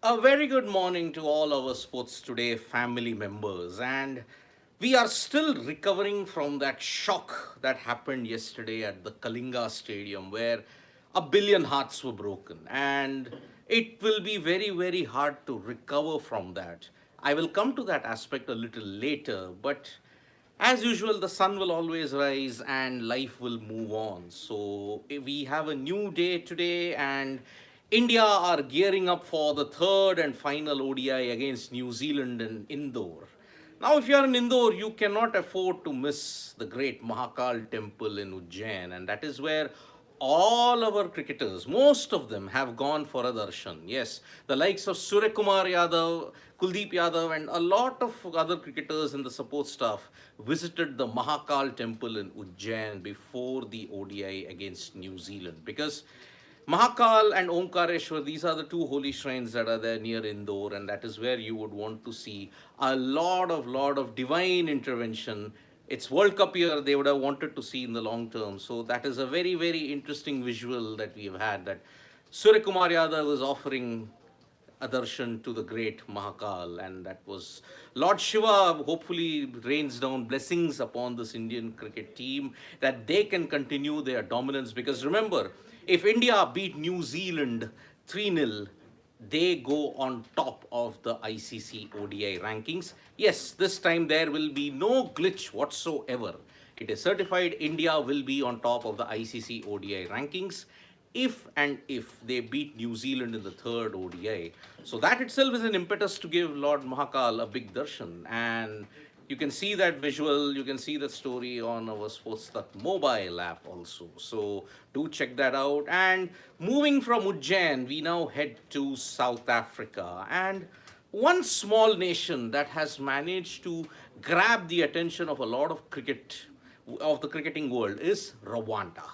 A very good morning to all our Sports Today family members. And we are still recovering from that shock that happened yesterday at the Kalinga Stadium where a billion hearts were broken. And it will be very, very hard to recover from that. I will come to that aspect a little later, but as usual, the sun will always rise and life will move on. So we have a new day today, and India are gearing up for the third and final ODI against New Zealand in Indore. Now, if you are in Indore, you cannot afford to miss the great Mahakal temple in Ujjain, and that is where all our cricketers, most of them, have gone for a darshan. Yes, the likes of Suryakumar Yadav, Kuldeep Yadav, and a lot of other cricketers in the support staff visited the Mahakal temple in Ujjain before the ODI against New Zealand because Mahakal and Omkareshwar, these are the two holy shrines that are there near Indore, and that is where you would want to see a lot of divine intervention. It's World Cup year, they would have wanted to see in the long term. So that is a very, very interesting visual that we have had, that Surya Kumar Yadav is offering a darshan to the great Mahakal, and that was Lord Shiva hopefully rains down blessings upon this Indian cricket team that they can continue their dominance. Because remember, if India beat New Zealand 3-0, they go on top of the ICC ODI rankings. Yes, this time there will be no glitch whatsoever. It is certified India will be on top of the ICC ODI rankings if they beat New Zealand in the third ODI. So that itself is an impetus to give Lord Mahakal a big darshan. And you can see that visual, you can see that story on our Sportstat mobile app also. So do check that out. And moving from Ujjain, we now head to South Africa. And one small nation that has managed to grab the attention of a lot of of the cricketing world is Rwanda.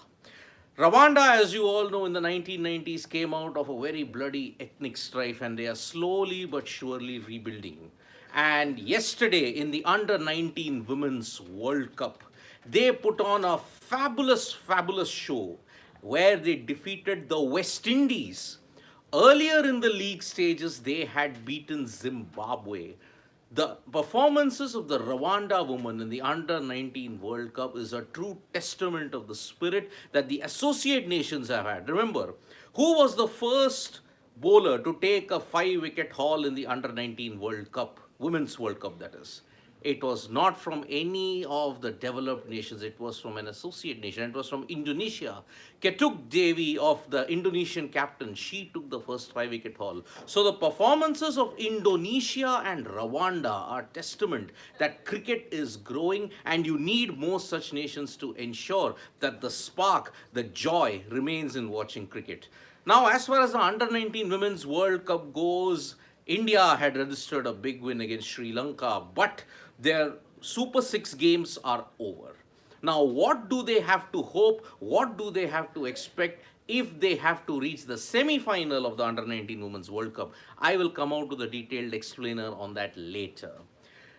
Rwanda, as you all know, in the 1990s came out of a very bloody ethnic strife, and they are slowly but surely rebuilding. And yesterday, in the Under 19 Women's World Cup, they put on a fabulous show where they defeated the West Indies. Earlier in the league stages, they had beaten Zimbabwe. The performances of the Rwanda women in the Under 19 World Cup is a true testament of the spirit that the associate nations have had. Remember, who was the first bowler to take a 5 wicket haul in the Under 19 World Cup, Women's World Cup, that is? It was not from any of the developed nations. It was from an associate nation. It was from Indonesia. Ketuk Devi, of the Indonesian captain, she took the first 5 wicket haul. So the performances of Indonesia and Rwanda are testament that cricket is growing, and you need more such nations to ensure that the spark, the joy remains in watching cricket. Now, as far as the Under 19 Women's World Cup goes, India had registered a big win against Sri Lanka, but their Super 6 games are over. Now, what do they have to hope? What do they have to expect if they have to reach the semi final of the Under 19 Women's World Cup? I will come out with a detailed explainer on that later.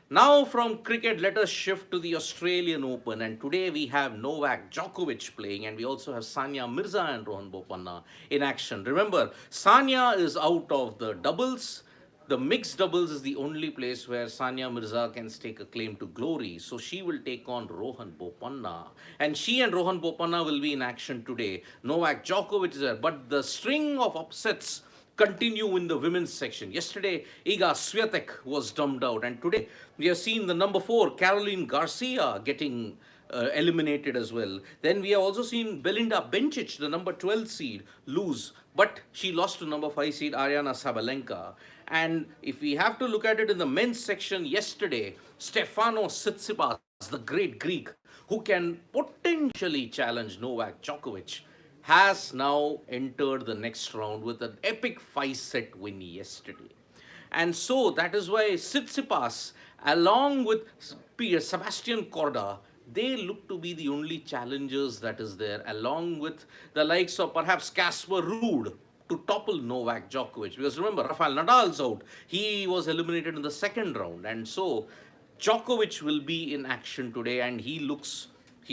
Now, from cricket, let us shift to the Australian Open. And today we have Novak Djokovic playing, and we also have Sania Mirza and Rohan Bopanna in action. Remember, Sania is out of the doubles. The mixed doubles is the only place where Sania Mirza can stake a claim to glory. So she will take on Rohan Bopanna. And she and Rohan Bopanna will be in action today. Novak Djokovic is there. But the string of upsets continue in the women's section. Yesterday, Iga Swiatek was dumped out. And today, we have seen the number 4, Caroline Garcia, getting eliminated as well. Then we have also seen Belinda Bencic, the number 12 seed, lose. But she lost to number 5 seed Ariana Sabalenka. And if we have to look at it in the men's section yesterday, Stefanos Tsitsipas, the great Greek, who can potentially challenge Novak Djokovic, has now entered the next round with an epic 5-set win yesterday. And so that is why Tsitsipas, along with Sebastian Corda, they look to be the only challengers that is there, along with the likes of perhaps Casper Ruud to topple Novak Djokovic. Because remember, Rafael Nadal's out. He was eliminated in the second round. And so Djokovic will be in action today, and he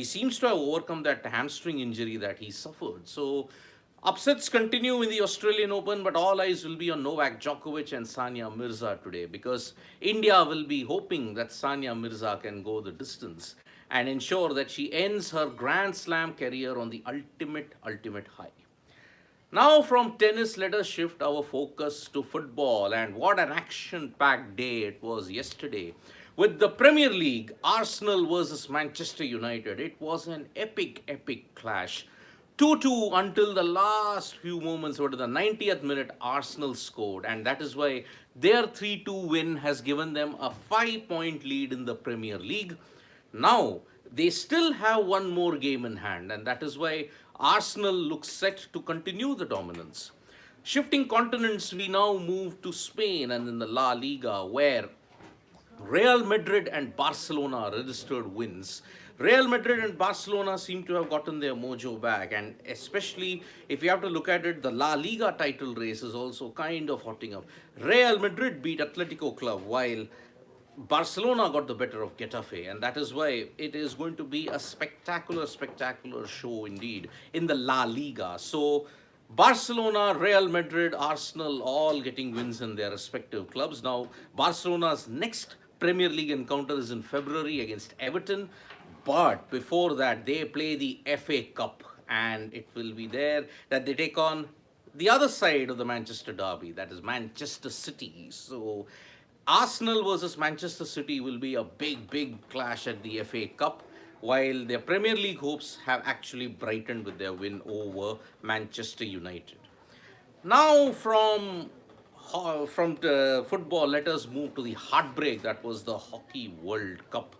seems to have overcome that hamstring injury that he suffered. So Upsets continue in the Australian Open, but all eyes will be on Novak Djokovic and Sania Mirza today because India will be hoping that Sania Mirza can go the distance and ensure that she ends her Grand Slam career on the ultimate high. Now, from tennis, let us shift our focus to football. And what an action packed day it was yesterday. With the Premier League, Arsenal versus Manchester United, it was an epic clash. 2-2 until the last few moments, or to the 90th minute, Arsenal scored. And that is why their 3-2 win has given them a 5-point lead in the Premier League. Now, they still have one more game in hand, and that is why Arsenal looks set to continue the dominance. Shifting continents, we now move to Spain and in the La Liga, where Real Madrid and Barcelona registered wins. Real Madrid and Barcelona seem to have gotten their mojo back, and especially if you have to look at it, the La Liga title race is also kind of hotting up. Real Madrid beat Atletico Club while Barcelona got the better of Getafe, and that is why it is going to be a spectacular show indeed in the La Liga. So, Barcelona, Real Madrid, Arsenal all getting wins in their respective clubs. Now, Barcelona's next Premier League encounter is in February against Everton, but before that, they play the FA Cup, and it will be there that they take on the other side of the Manchester derby, that is Manchester City. So, Arsenal versus Manchester City will be a big clash at the FA Cup, while their Premier League hopes have actually brightened with their win over Manchester United. Now, from the football, let us move to the heartbreak that was the Hockey World Cup.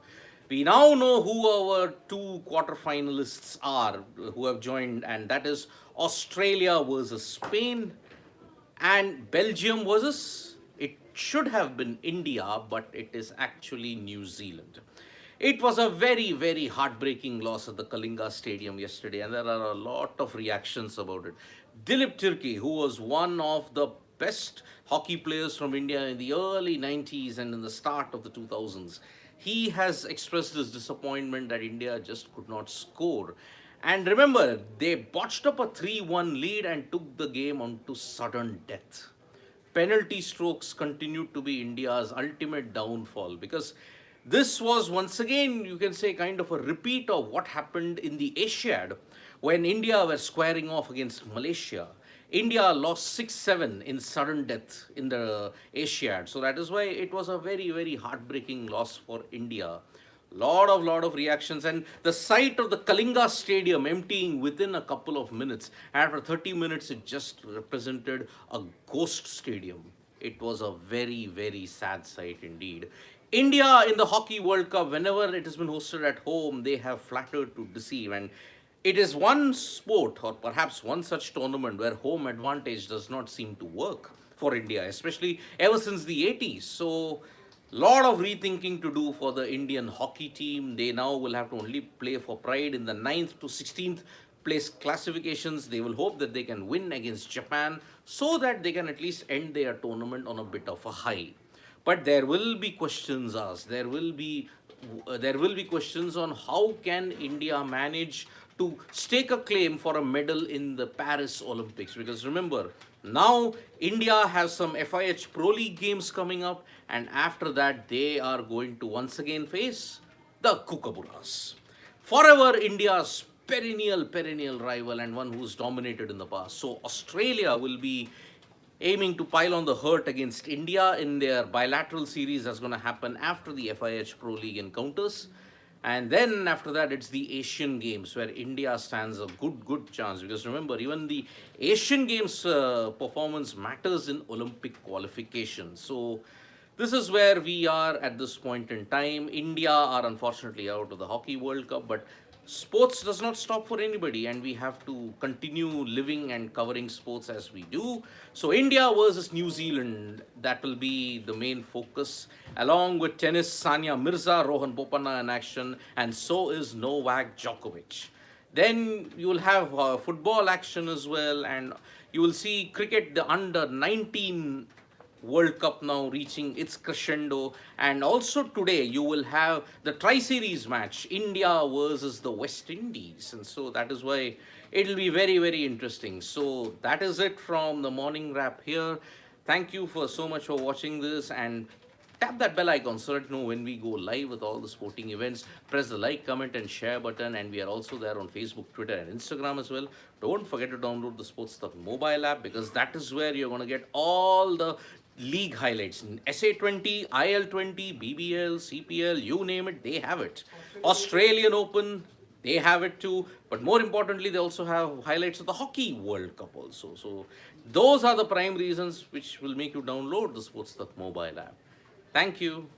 We now know who our two quarterfinalists are who have joined, and that is Australia versus Spain and Belgium versus, it should have been India, but it is actually New Zealand. It was a very heartbreaking loss at the Kalinga Stadium yesterday, and there are a lot of reactions about it. Dilip Tirki, who was one of the best hockey players from India in the early 90s and in the start of the 2000s, he has expressed his disappointment that India just could not score. And remember, they botched up a 3-1 lead and took the game on to sudden death. Penalty strokes continued to be India's ultimate downfall because this was once again, you can say, kind of a repeat of what happened in the Asiad when India were squaring off against Malaysia. India lost 6-7 in sudden death in the Asiad. So that is why it was a very heartbreaking loss for India. Lot of reactions, and the sight of the Kalinga Stadium emptying within a couple of minutes. After 30 minutes, it just represented a ghost stadium. It was a very sad sight indeed. India in the Hockey World Cup, whenever it has been hosted at home, they have flattered to deceive, and it is one sport or perhaps one such tournament where home advantage does not seem to work for India, especially ever since the 80s. So, lot of rethinking to do for the Indian hockey team. They now will have to only play for pride in the 9th to 16th place classifications. They will hope that they can win against Japan so that they can at least end their tournament on a bit of a high. But there will be questions asked. There will be questions on how can India manage to stake a claim for a medal in the Paris Olympics. Because remember, now India has some FIH Pro League games coming up, and after that they are going to once again face the Kookaburras. Forever India's perennial rival and one who's dominated in the past. So Australia will be aiming to pile on the hurt against India in their bilateral series that's going to happen after the FIH Pro League encounters. And then after that, it's the Asian Games where India stands a good chance. Because remember, even the Asian Games performance matters in Olympic qualification. So this is where we are at this point in time. India are unfortunately out of the Hockey World Cup, but sports does not stop for anybody, and we have to continue living and covering sports as we do. So India versus New Zealand, that will be the main focus, along with tennis, Sania Mirza, Rohan Bopanna in action, and so is Novak Djokovic. Then you will have football action as well, and you will see cricket, the under 19 World Cup now reaching its crescendo. And also today, you will have the Tri Series match, India versus the West Indies. And so that is why it'll be very, very interesting. So that is it from the morning wrap here. Thank you for so much for watching this, and tap that bell icon so that you know when we go live with all the sporting events. Press the like, comment, and share button, and we are also there on Facebook, Twitter, and Instagram as well. Don't forget to download the Sports Stuff mobile app, because that is where you're going to get all the league highlights. SA20, IL20, BBL, CPL, you name it, they have it. Australian Open, they have it too. But more importantly, they also have highlights of the Hockey World Cup also. So those are the prime reasons which will make you download the Sports Stuff mobile app. Thank you.